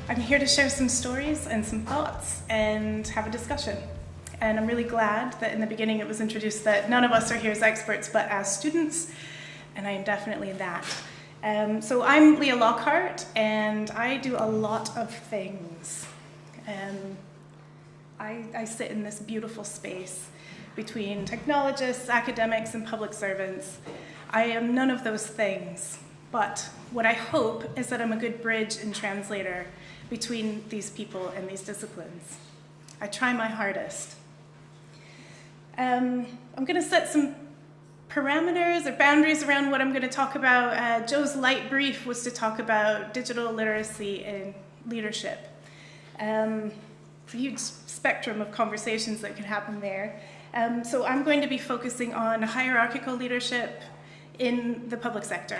I'm here to share some stories and some thoughts and have a discussion. And I'm really glad that in the beginning it was introduced that none of us are here as experts but as students, and I am definitely that. So I'm Leah Lockhart, and I do a lot of things. I sit in this beautiful space between technologists, academics, and public servants. I am none of those things, but what I hope is that I'm a good bridge and translator between these people and these disciplines. I try my hardest. I'm going to set some parameters or boundaries around what I'm going to talk about. Joe's light brief was to talk about digital literacy and leadership. It's a huge spectrum of conversations that could happen there. So I'm going to be focusing on hierarchical leadership in the public sector.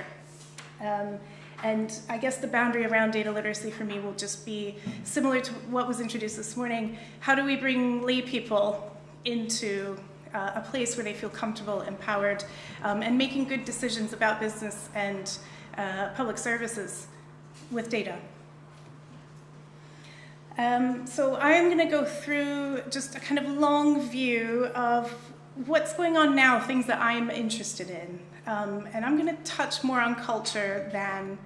And I guess the boundary around data literacy for me will just be similar to what was introduced this morning. How do we bring lay people into a place where they feel comfortable, empowered, and making good decisions about business and public services with data? So I'm going to go through just a kind of long view of what's going on now, things that I'm interested in. And I'm going to touch more on culture than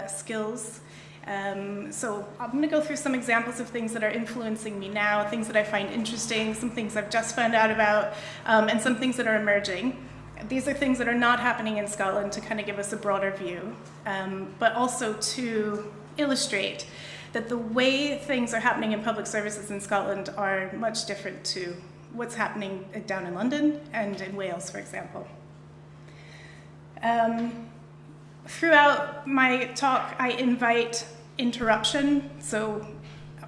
skills. So I'm going to go through some examples of things that are influencing me now, things that I find interesting, some things I've just found out about, and some things that are emerging. These are things that are not happening in Scotland to kind of give us a broader view, but also to illustrate that the way things are happening in public services in Scotland are much different to what's happening down in London and in Wales, for example. Throughout my talk, I invite interruption. So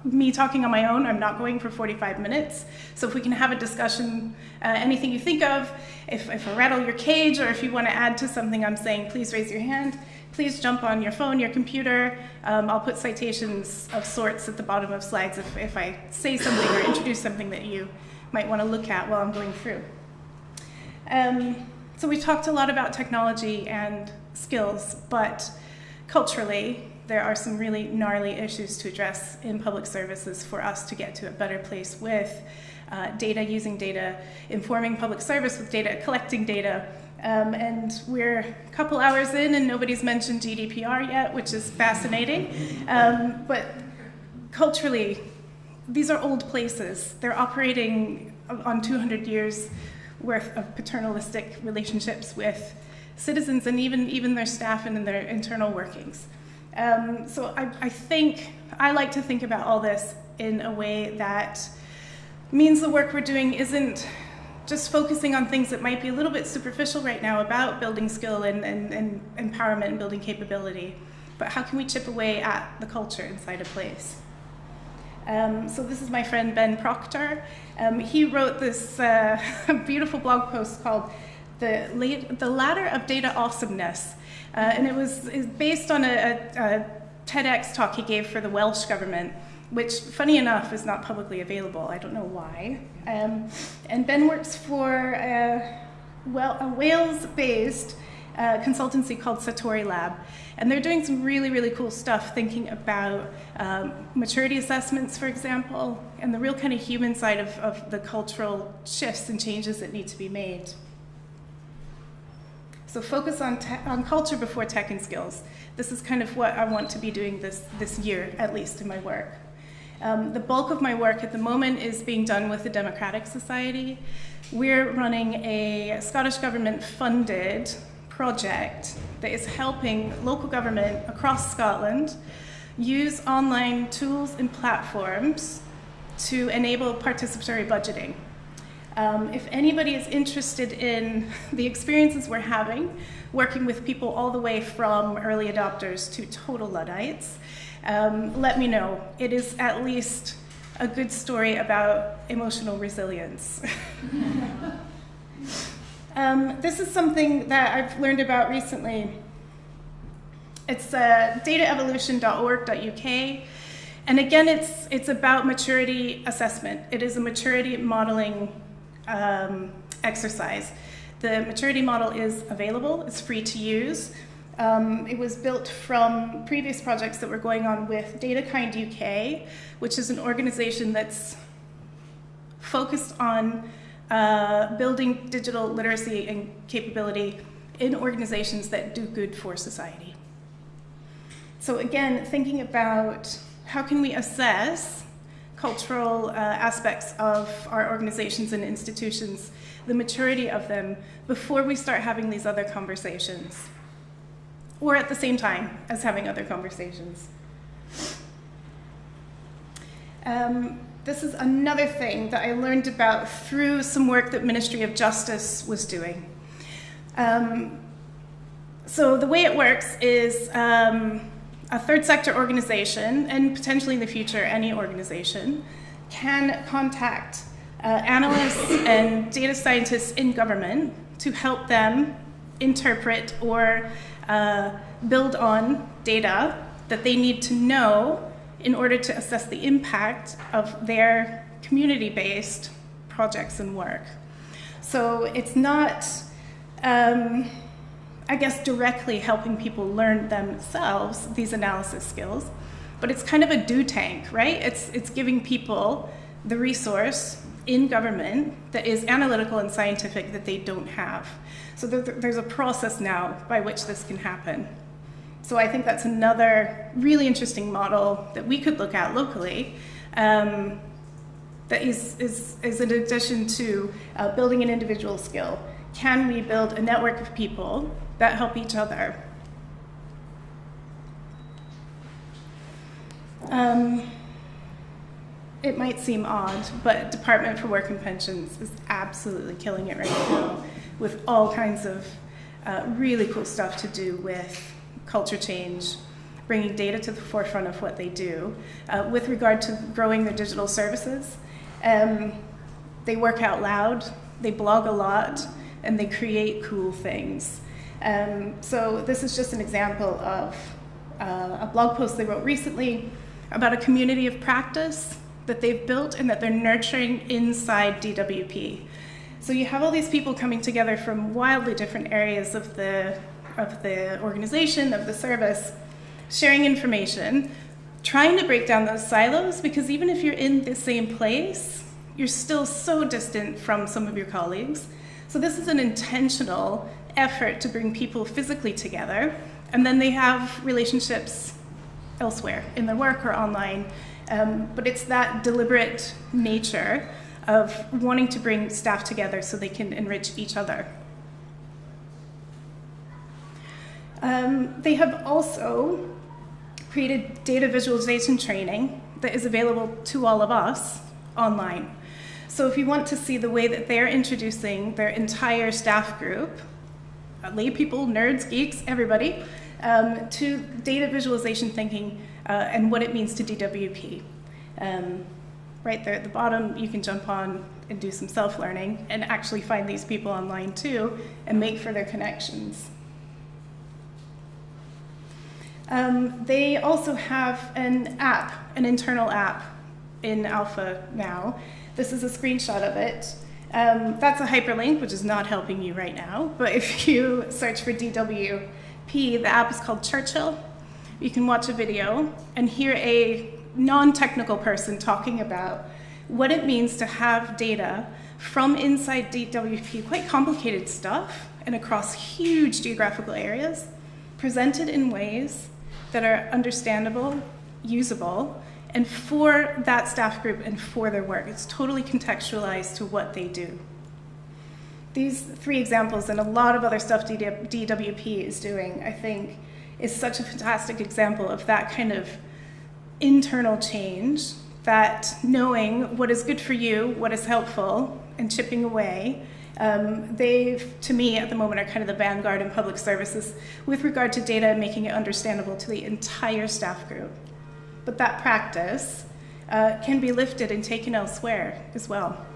me talking on my own, I'm not going for 45 minutes. So if we can have a discussion, anything you think of, if I rattle your cage, or if you want to add to something I'm saying, please raise your hand. Please jump on your phone, your computer. I'll put citations of sorts at the bottom of slides if I say something or introduce something that you might want to look at while I'm going through. So we talked a lot about technology and skills, but culturally, there are some really gnarly issues to address in public services for us to get to a better place with data, using data, informing public service with data, collecting data. And we're a couple hours in and nobody's mentioned GDPR yet, which is fascinating. But culturally, these are old places. They're operating on 200 years worth of paternalistic relationships with citizens and even their staff and their internal workings. So I like to think about all this in a way that means the work we're doing isn't just focusing on things that might be a little bit superficial right now about building skill and empowerment and building capability, but how can we chip away at the culture inside a place? So this is my friend Ben Proctor. He wrote this beautiful blog post called The Ladder of Data Awesomeness. And it was based on a TEDx talk he gave for the Welsh government, which, funny enough, is not publicly available. I don't know why. And Ben works for a Wales-based consultancy called Satori Lab. And they're doing some really, really cool stuff, thinking about maturity assessments, for example, and the real kind of human side of the cultural shifts and changes that need to be made. So focus on culture before tech and skills. This is kind of what I want to be doing this year, at least in my work. The bulk of my work at the moment is being done with the Democratic Society. We're running a Scottish government-funded project that is helping local government across Scotland use online tools and platforms to enable participatory budgeting. If anybody is interested in the experiences we're having, working with people all the way from early adopters to total Luddites, let me know. It is at least a good story about emotional resilience. This is something that I've learned about recently. It's dataevolution.org.uk. And again, it's about maturity assessment. It is a maturity modeling exercise. The maturity model is available, it's free to use. It was built from previous projects that were going on with DataKind UK, which is an organization that's focused on building digital literacy and capability in organizations that do good for society. So again, thinking about how can we assess cultural aspects of our organizations and institutions, the maturity of them, before we start having these other conversations, or at the same time as having other conversations. This is another thing that I learned about through some work that Ministry of Justice was doing. So the way it works is a third sector organization, and potentially in the future any organization, can contact analysts and data scientists in government to help them interpret or build on data that they need to know in order to assess the impact of their community-based projects and work. So it's not, I guess, directly helping people learn themselves these analysis skills, but it's kind of a do tank, right? It's giving people the resource in government that is analytical and scientific that they don't have. So there's a process now by which this can happen. So I think that's another really interesting model that we could look at locally, that is in addition to building an individual skill. Can we build a network of people that help each other? It might seem odd, but Department for Work and Pensions is absolutely killing it right now with all kinds of really cool stuff to do with culture change, bringing data to the forefront of what they do. With regard to growing their digital services, they work out loud, they blog a lot, and they create cool things. So this is just an example of a blog post they wrote recently about a community of practice that they've built and that they're nurturing inside DWP. So you have all these people coming together from wildly different areas of the organization, of the service, sharing information, trying to break down those silos, because even if you're in the same place, you're still so distant from some of your colleagues. So this is an intentional effort to bring people physically together, and then they have relationships elsewhere in their work or online. But it's that deliberate nature of wanting to bring staff together so they can enrich each other. They have also created data visualization training that is available to all of us online. So if you want to see the way that they're introducing their entire staff group, lay people, nerds, geeks, everybody, to data visualization thinking and what it means to DWP. Right there at the bottom, you can jump on and do some self-learning and actually find these people online too and make further connections. They also have an app, an internal app in alpha now. This is a screenshot of it. That's a hyperlink, which is not helping you right now, but if you search for DWP, the app is called Churchill. You can watch a video and hear a non-technical person talking about what it means to have data from inside DWP, quite complicated stuff, and across huge geographical areas, presented in ways that are understandable, usable, and for that staff group and for their work. It's totally contextualized to what they do. These three examples and a lot of other stuff DWP is doing, I think, is such a fantastic example of that kind of internal change, that knowing what is good for you, what is helpful, and chipping away. They, to me, at the moment, are kind of the vanguard in public services with regard to data and making it understandable to the entire staff group. But that practice can be lifted and taken elsewhere as well.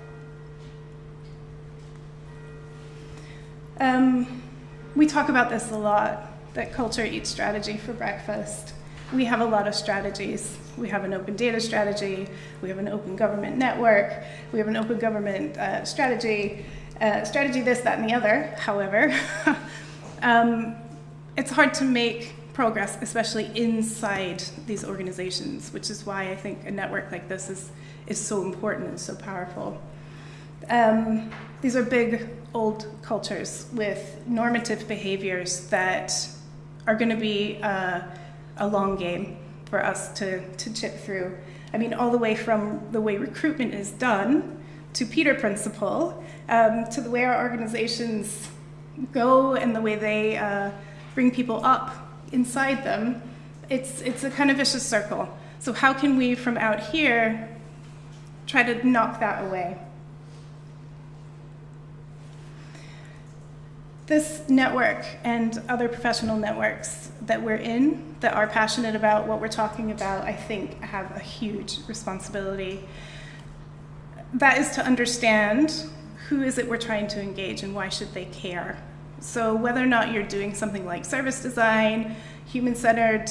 We talk about this a lot, that culture eats strategy for breakfast. We have a lot of strategies. We have an open data strategy, we have an open government network, we have an open government strategy this, that, and the other, however. it's hard to make progress, especially inside these organizations, which is why I think a network like this is so important and so powerful. These are big, old cultures with normative behaviors that are going to be a long game for us to chip through. I mean, all the way from the way recruitment is done to Peter Principle, to the way our organizations go and the way they bring people up inside them. It's a kind of vicious circle. So how can we, from out here, try to knock that away? This network and other professional networks that we're in, that are passionate about what we're talking about, I think have a huge responsibility. That is to understand who is it we're trying to engage and why should they care. So whether or not you're doing something like service design, human-centered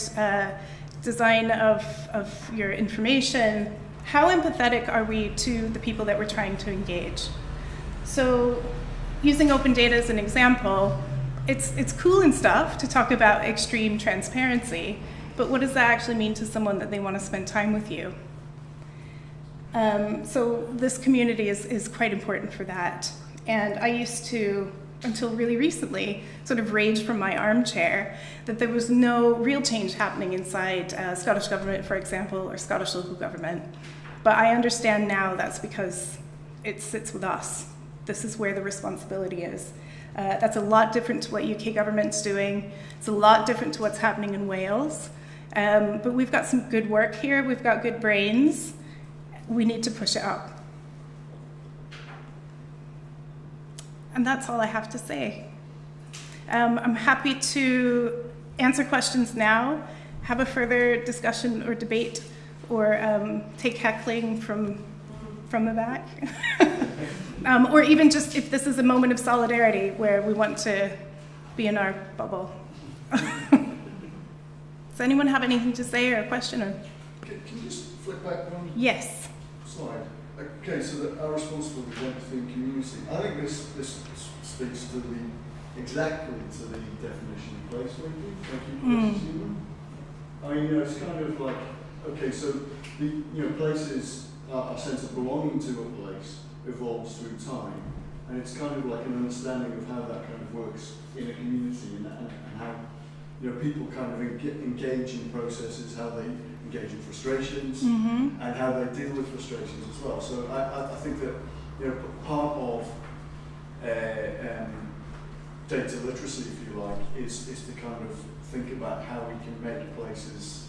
design of your information, how empathetic are we to the people that we're trying to engage? So using open data as an example, it's cool and stuff to talk about extreme transparency, but what does that actually mean to someone that they want to spend time with you? So this community is quite important for that. And I used to, until really recently, sort of rage from my armchair that there was no real change happening inside Scottish Government, for example, or Scottish local government. But I understand now that's because it sits with us. This is where the responsibility is. That's a lot different to what UK government's doing. It's a lot different to what's happening in Wales. But we've got some good work here. We've got good brains. We need to push it up. And that's all I have to say. I'm happy to answer questions now, have a further discussion or debate, or take heckling from the back. Or even just if this is a moment of solidarity where we want to be in our bubble. Does anyone have anything to say or a question? Or? Can you just flip back one Yes. slide? Okay, so that our responsibility is empathy and community. I think this speaks to exactly to the definition of place making. Thank you, Chris. I mean, it's kind of like, okay, so the places, our sense of belonging to a place evolves through time, and it's kind of like an understanding of how that kind of works in a community, and how people kind of engage in processes, how they engage in frustrations, and how they deal with frustrations as well. So I think that part of data literacy, if you like, is to kind of think about how we can make places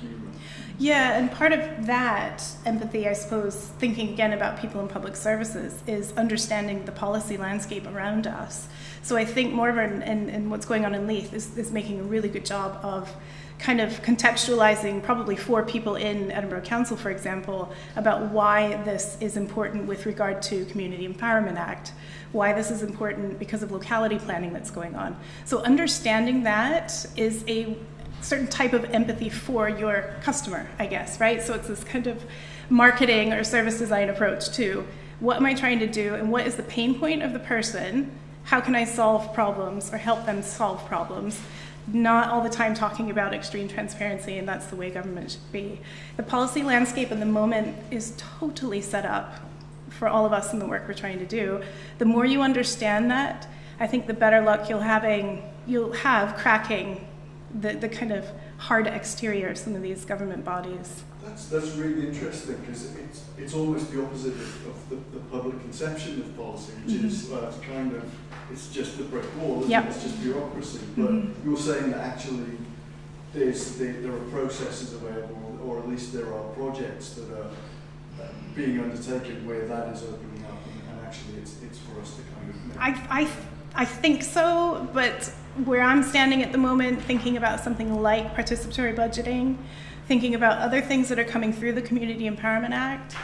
human. Yeah, and part of that empathy, I suppose, thinking again about people in public services, is understanding the policy landscape around us. So I think Morven and what's going on in Leith is making a really good job of kind of contextualizing, probably for people in Edinburgh Council, for example, about why this is important with regard to Community Empowerment Act, why this is important because of locality planning that's going on. So understanding that is a certain type of empathy for your customer, I guess, right? So it's this kind of marketing or service design approach to what am I trying to do and what is the pain point of the person? How can I solve problems or help them solve problems? Not all the time talking about extreme transparency, and that's the way government should be. The policy landscape in the moment is totally set up for all of us in the work we're trying to do. The more you understand that, I think the better luck you'll have cracking the kind of hard exterior of some of these government bodies. That's really interesting, because it's almost the opposite of the public conception of policy, which is it's just a brick wall, isn't it? It's just bureaucracy. But you're saying that actually there are processes available, or at least there are projects that are being undertaken where that is opening up, and actually it's for us to kind of... I think so, but where I'm standing at the moment, thinking about something like participatory budgeting, thinking about other things that are coming through the Community Empowerment Act,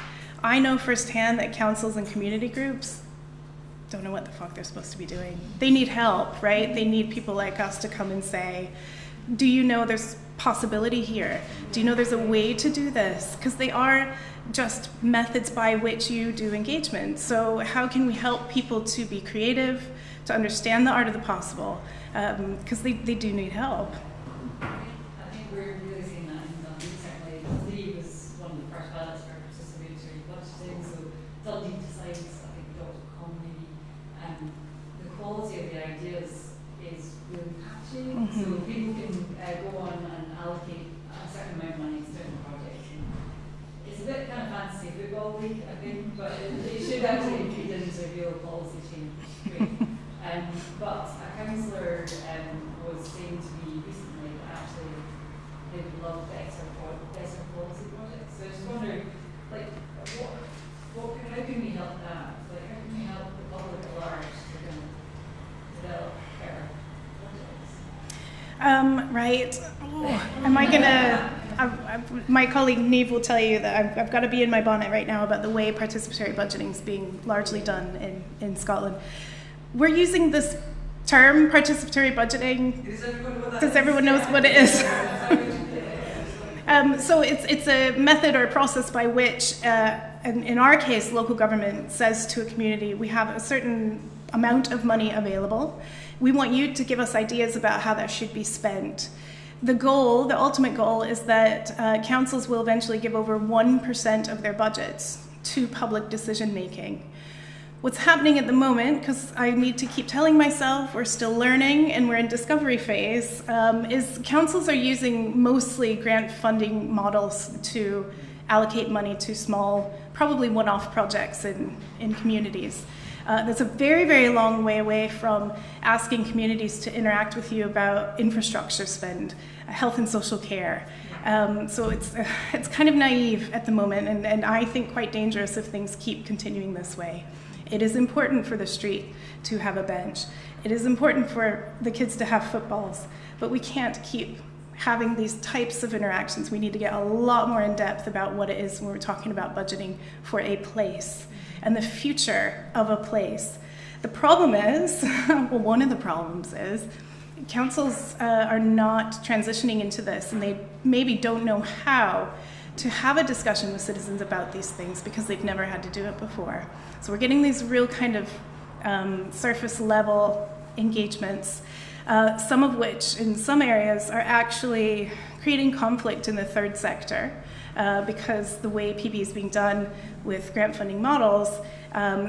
I know firsthand that councils and community groups don't know what the fuck they're supposed to be doing. They need help, right? They need people like us to come and say, do you know there's possibility here? Do you know there's a way to do this? Because they are just methods by which you do engagement. So how can we help people to be creative, to understand the art of the possible, because they do need help. I think we're really seeing that in Dundee. Certainly, Dundee was one of the first pilots for participatory budgeting, so Dundee decides, I think, .com maybe, the quality of the ideas is really catchy, so people can go on and allocate a certain amount of money to certain projects. And it's a bit kind of fantasy football league, I think, but it should actually feed into real policy change. Great. But a councillor was saying to me recently that actually they would love better policy projects. So I just wonder, like, how can we help that? Like, how can we help the public at large to kind of develop better projects? Right. Oh, am I gonna? My colleague Neve will tell you that I've got to be in my bonnet right now about the way participatory budgeting is being largely done in Scotland. We're using this term, participatory budgeting. Does everyone knows what it is? So it's a method or a process by which, in our case, local government says to a community, we have a certain amount of money available. We want you to give us ideas about how that should be spent. The ultimate goal is that councils will eventually give over 1% of their budgets to public decision making. What's happening at the moment, because I need to keep telling myself we're still learning and we're in discovery phase, is councils are using mostly grant funding models to allocate money to small, probably one-off projects in communities. That's a very, very long way away from asking communities to interact with you about infrastructure spend, health and social care. So it's kind of naive at the moment, and I think quite dangerous if things keep continuing this way. It is important for the street to have a bench. It is important for the kids to have footballs, but we can't keep having these types of interactions. We need to get a lot more in depth about what it is when we're talking about budgeting for a place and the future of a place. The problem is, well, one of the problems is councils are not transitioning into this, and they maybe don't know how to have a discussion with citizens about these things because they've never had to do it before. So we're getting these real kind of surface level engagements, some of which in some areas are actually creating conflict in the third sector because the way PB is being done with grant funding models,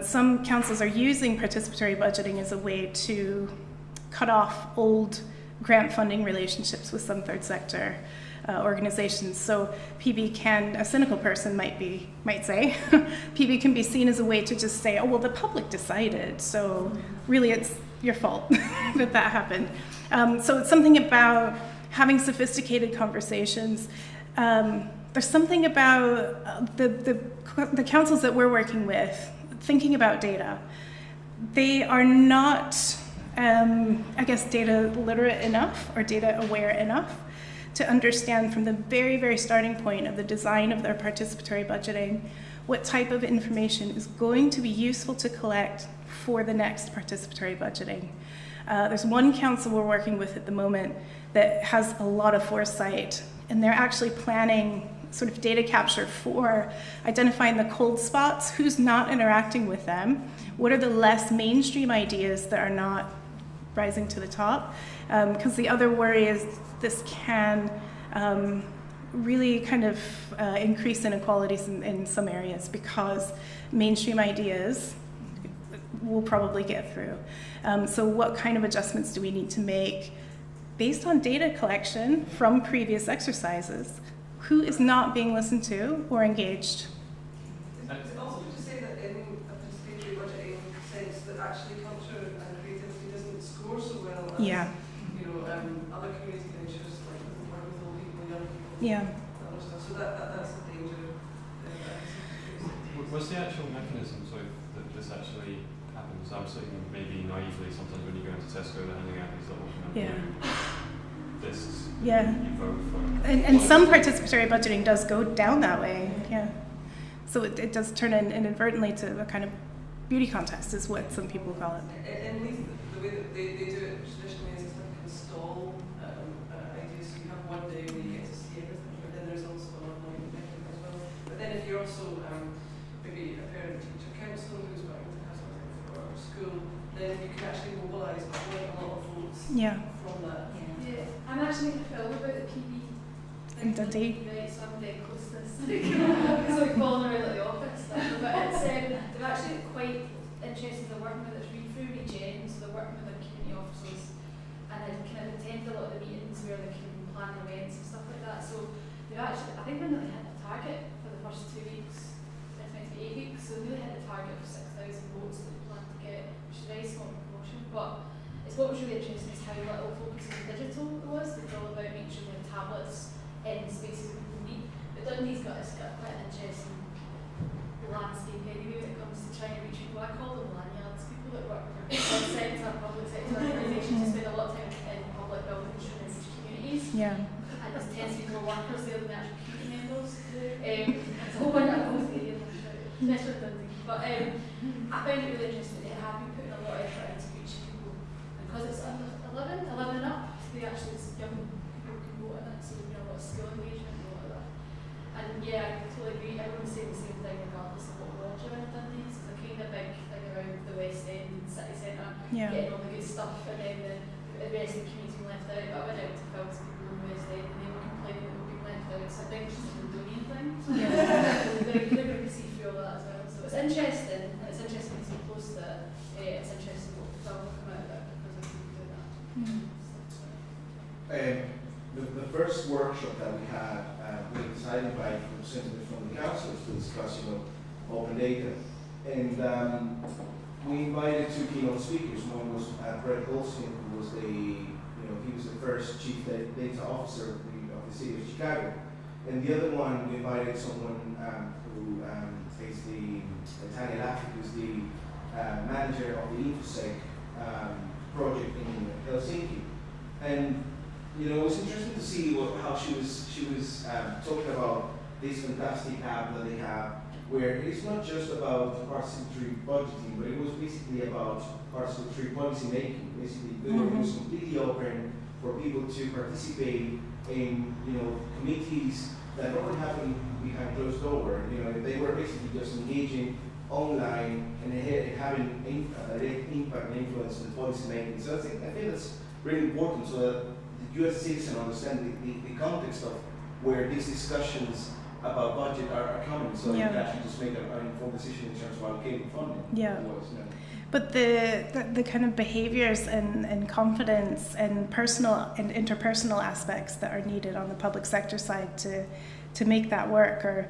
some councils are using participatory budgeting as a way to cut off old grant funding relationships with some third sector organizations. So PB can, a cynical person might say, PB can be seen as a way to just say, oh, well, the public decided, so really it's your fault that happened. So it's something about having sophisticated conversations. There's something about the councils that we're working with, thinking about data. They are not, I guess, data literate enough or data aware enough to understand from the very, very starting point of the design of their participatory budgeting what type of information is going to be useful to collect for the next participatory budgeting. There's one council we're working with at the moment that has a lot of foresight, and they're actually planning sort of data capture for identifying the cold spots, who's not interacting with them, what are the less mainstream ideas that are not rising to the top, because the other worry is this can really kind of increase inequalities in some areas because mainstream ideas will probably get through. So what kind of adjustments do we need to make based on data collection from previous exercises? Who is not being listened to or engaged? Also, would you say that in a participatory budgeting sense that actually culture and creativity doesn't score so well as other community initiatives like work with old people, young people, other stuff. So that's a danger. What's the actual mechanism so that this actually happens? I'm saying maybe naively sometimes when you go into Tesco they're handing out these little lists. You vote for. And some participatory budgeting does go down that way. So it does turn inadvertently to a kind of beauty contest, is what some people call it. At least the way that they do it traditionally is it's like an install idea. So you have one day where you get to see everything, but then there's also an online mechanism as well. But then if you're also maybe a parent-teacher council who's working to have something for our school, then you can actually go Yeah. from that. Yeah, I'm actually making a film about the PB In Dundee. Right, so I'm very close to this. It's like falling around like the office stuff. But it's, they're actually quite interested. They're working with it through Regen, so they're working with their community officers, and they kind of attend a lot of the meetings where they can plan events and stuff like that. So they've actually, I think they're nearly hit the target for the first 2 weeks. It's meant to be 8 weeks, so they nearly hit the target of 6,000 votes that they plan to get, which is a very small proportion. But it's what was really interesting is how little focus on digital it was. It was all about making sure we had tablets in spaces where people meet. But Dundee's got quite an interesting landscape anyway when it comes to trying to reach people. I call them lanyards, people that work for public sector organisations who spend a lot of time in public buildings and in communities. Yeah. And there tends to be more workers there than the actual community members. It's a whole bunch of both areas, especially in Dundee. But I found it really interesting. They have been putting a lot of effort into reaching people. And because it's under 11 and up, they actually, young people can vote in it, so there's been a lot of skill engagement and a lot of that. And yeah, I totally agree. Everyone's saying the same thing regardless of what ward you're in Dundee. So it's a kind of big thing around the West End and city centre, getting all the good stuff, and then the rest of the community being left out. But I went out to film to people in the West End and they were complaining that they were being left out. So I think it's just a Dundonian thing. They're going to see through all that as well. So it's interesting, and it's interesting to be close to it. It's interesting what the film will come out of it because of people doing that. The first workshop that we had, we decided by representatives from the councils to discuss, open data, and we invited 2 keynote speakers. One was Brett Olson, who was he was the first chief data officer of the city of Chicago, and the other one we invited someone who is Tanya Laffy, who's the manager of the InfoSec project in Helsinki, and. It was interesting to see how she was talking about this fantastic app that they have, where it's not just about participatory budgeting, but it was basically about participatory policy making. Basically, it was completely open for people to participate in committees that normally happen behind closed door. They were basically just engaging online and having a direct impact and influence on policy making. So I think that's really important, so that the US citizen understand the context of where these discussions about budget are coming, so you can actually just make an informed decision in terms of allocating funding. But the kind of behaviors and confidence and personal and interpersonal aspects that are needed on the public sector side to make that work are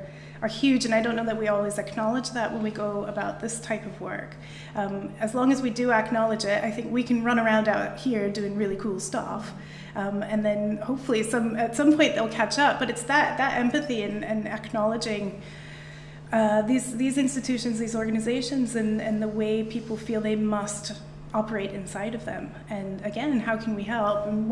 huge, and I don't know that we always acknowledge that when we go about this type of work. As long as we do acknowledge it, I think we can run around out here doing really cool stuff, and then hopefully at some point they'll catch up. But it's that empathy and acknowledging these institutions, these organizations, and the way people feel they must operate inside of them. And again, how can we help? And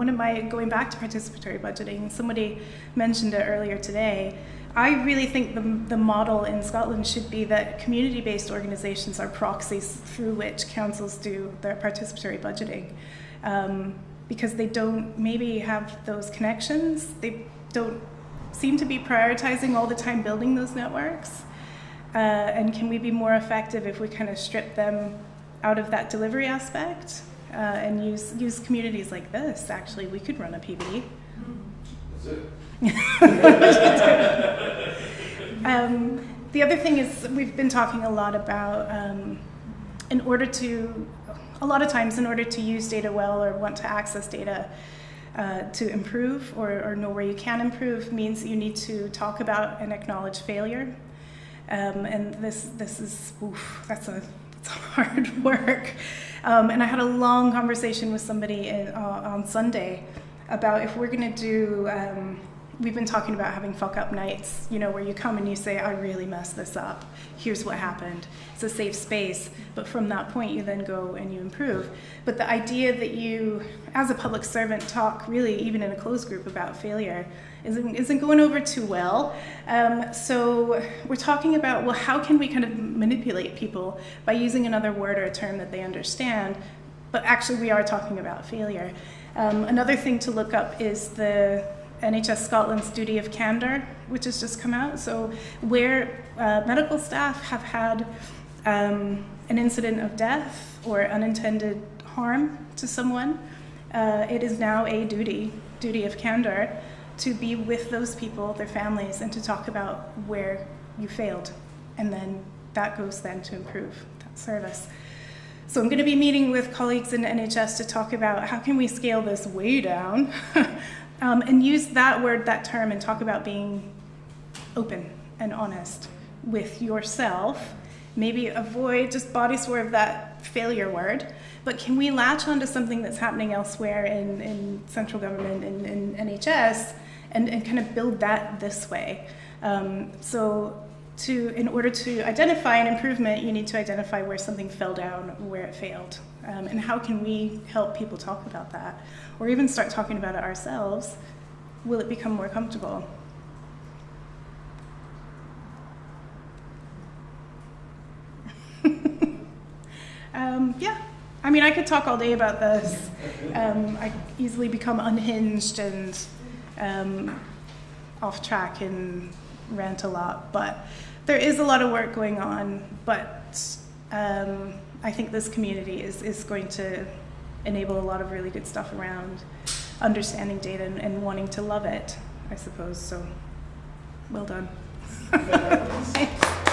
going back to participatory budgeting, somebody mentioned it earlier today. I really think the model in Scotland should be that community-based organizations are proxies through which councils do their participatory budgeting, because they don't maybe have those connections. They don't seem to be prioritizing all the time building those networks. And can we be more effective if we kind of strip them out of that delivery aspect and use communities like this? Actually, we could run a PBD. That's it. The other thing is we've been talking a lot about in order to use data well or want to access data to improve or know where you can improve means you need to talk about and acknowledge failure. And this is that's hard work. And I had a long conversation with somebody on Sunday about if we're going to do. We've been talking about having fuck-up nights, where you come and you say, I really messed this up. Here's what happened. It's a safe space. But from that point, you then go and you improve. But the idea that you, as a public servant, talk really, even in a closed group, about failure isn't going over too well. So we're talking about, well, how can we kind of manipulate people by using another word or a term that they understand? But actually, we are talking about failure. Another thing to look up is the NHS Scotland's duty of candour, which has just come out. So where medical staff have had an incident of death or unintended harm to someone, it is now a duty of candor to be with those people, their families, and to talk about where you failed. And then that goes then to improve that service. So I'm going to be meeting with colleagues in NHS to talk about how can we scale this way down and use that word, that term, and talk about being open and honest with yourself. Maybe avoid, just body swerve that failure word, but can we latch onto something that's happening elsewhere in central government, in NHS, and kind of build that this way? In order to identify an improvement, you need to identify where something fell down, where it failed. And how can we help people talk about that? Or even start talking about it ourselves? Will it become more comfortable? Yeah, I mean, I could talk all day about this. I easily become unhinged and off track and rant a lot, but there is a lot of work going on, but I think this community is going to enable a lot of really good stuff around understanding data and wanting to love it, I suppose, so well done. Thanks.